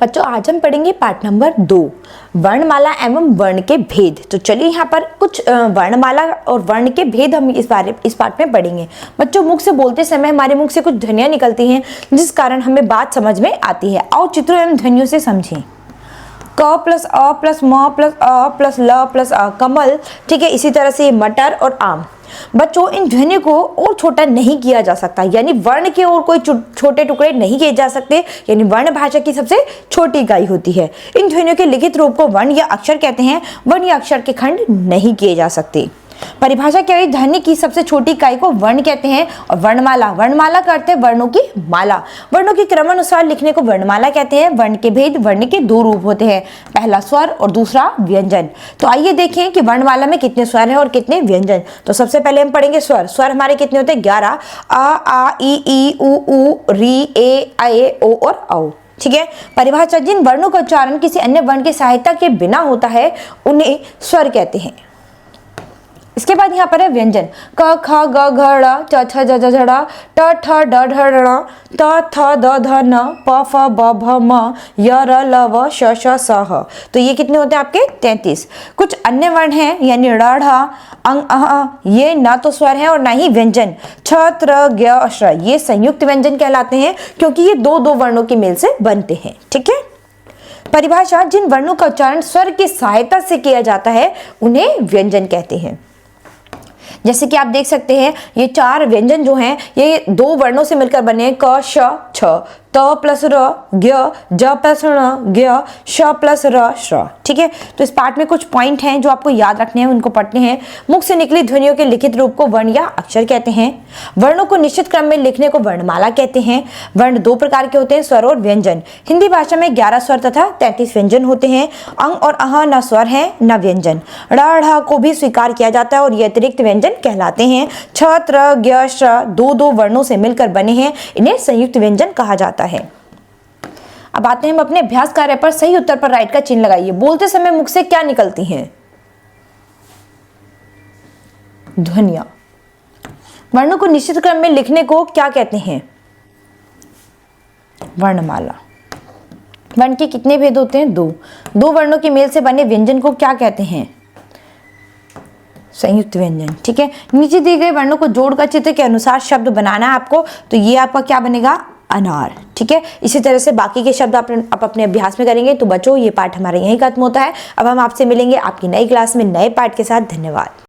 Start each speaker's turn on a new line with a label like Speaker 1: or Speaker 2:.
Speaker 1: बच्चों आज हम पढ़ेंगे पाठ नंबर 2 वर्णमाला एवं वर्ण के भेद। तो चलिए यहाँ पर कुछ वर्णमाला और वर्ण के भेद हम इस पाठ में पढ़ेंगे। बच्चों मुख से बोलते समय हमारे मुख से कुछ ध्वनियाँ निकलती हैं जिस कारण हमें बात समझ में आती है। आओ चित्रों एवं ध्वनियों से समझें। क प्लस अ प्लस म प्लस अ प्लस ल प्लस अ कमल। ठीक है, इसी तरह से मटर और आम। बच्चों इन ध्वनियों को और छोटा नहीं किया जा सकता, यानी वर्ण के और कोई छोटे टुकड़े नहीं किए जा सकते, यानी वर्ण भाषा की सबसे छोटी इकाई होती है। इन ध्वनियों के लिखित रूप को वर्ण या अक्षर कहते हैं। वर्ण या अक्षर के खंड नहीं किए जा सकते। परिभाषा क्या है? ध्वनि की सबसे छोटी इकाई को वर्ण कहते हैं। और वर्णमाला का अर्थ है वर्णों की माला। वर्णों के क्रमानुसार लिखने को वर्णमाला कहते हैं। वर्ण के भेद। वर्ण के दो रूप होते हैं, पहला स्वर और दूसरा व्यंजन। तो आइए देखें कि वर्णमाला में कितने स्वर हैं और कितने व्यंजन। तो सबसे पहले हम पढ़ेंगे स्वर। स्वर हमारे कितने होते हैं? 11। आ ई उ री ए ए ओ और औ। ठीक है। परिभाषा जिन वर्णों का उच्चारण किसी अन्य वर्ण की सहायता के बिना होता है उन्हें स्वर कहते हैं। इसके बाद यहाँ पर है व्यंजन। क ख ग घ ड़ च छ ज झ ड़ ट ठ ड ढ ण त थ द ध न प फ ब भ म य र ल व श श स ह। तो ये कितने होते हैं आपके? 33। कुछ अन्य वर्ण हैं यानी ड़ ढ अंग अह, ये ना तो स्वर है और ना ही व्यंजन। छ त्र ज्ञ श्र ये संयुक्त व्यंजन कहलाते हैं क्योंकि ये दो वर्णों के मेल से बनते हैं। ठीक है। परिभाषा जिन वर्णों का उच्चारण स्वर की सहायता से किया जाता है उन्हें व्यंजन कहते हैं। जैसे कि आप देख सकते हैं ये 4 व्यंजन जो हैं ये 2 वर्णों से मिलकर बने हैं। क श छ, त प्लस र ज्ञ, ज प्लस ण ज्ञ, श प्लस र श्र। ठीक है। तो इस पाठ में कुछ पॉइंट हैं जो आपको याद रखने हैं, उनको पढ़ने हैं। मुख से निकली ध्वनियों के लिखित रूप को वर्ण या अक्षर कहते हैं। वर्णों को निश्चित क्रम में लिखने को वर्णमाला कहते हैं। वर्ण 2 प्रकार के होते हैं, स्वर और व्यंजन। हिंदी भाषा में 11 स्वर तथा 33 व्यंजन होते हैं। अंग और अह न स्वर है न व्यंजन। ड़ ढ को भी स्वीकार किया जाता है और ये अतिरिक्त व्यंजन कहलाते हैं। छ त्र ज्ञ श्र 2 वर्णों से मिलकर बने हैं, इन्हें संयुक्त व्यंजन कहा जाता है। अब आते हैं हम अपने अभ्यास कार्य पर। सही उत्तर पर राइट का चिन्ह लगाइए। बोलते समय मुख से क्या निकलती हैं? ध्वनियां। वर्णों को निश्चित क्रम में लिखने को क्या कहते हैं? वर्णमाला। वर्ण के कितने भेद होते हैं? 2 वर्णों के मेल से बने व्यंजन को क्या कहते हैं? संयुक्त व्यंजन। ठीक है। नीचे दिए गए वर्णों को जोड़कर चित्र के अनुसार शब्द बनाना है आपको। तो ये आपका क्या बनेगा? अनार। ठीक है। इसी तरह से बाकी के शब्द आप अपने अभ्यास में करेंगे। तो बच्चों ये पाठ हमारा यहीं खत्म होता है। अब हम आपसे मिलेंगे आपकी नई क्लास में नए पाठ के साथ। धन्यवाद।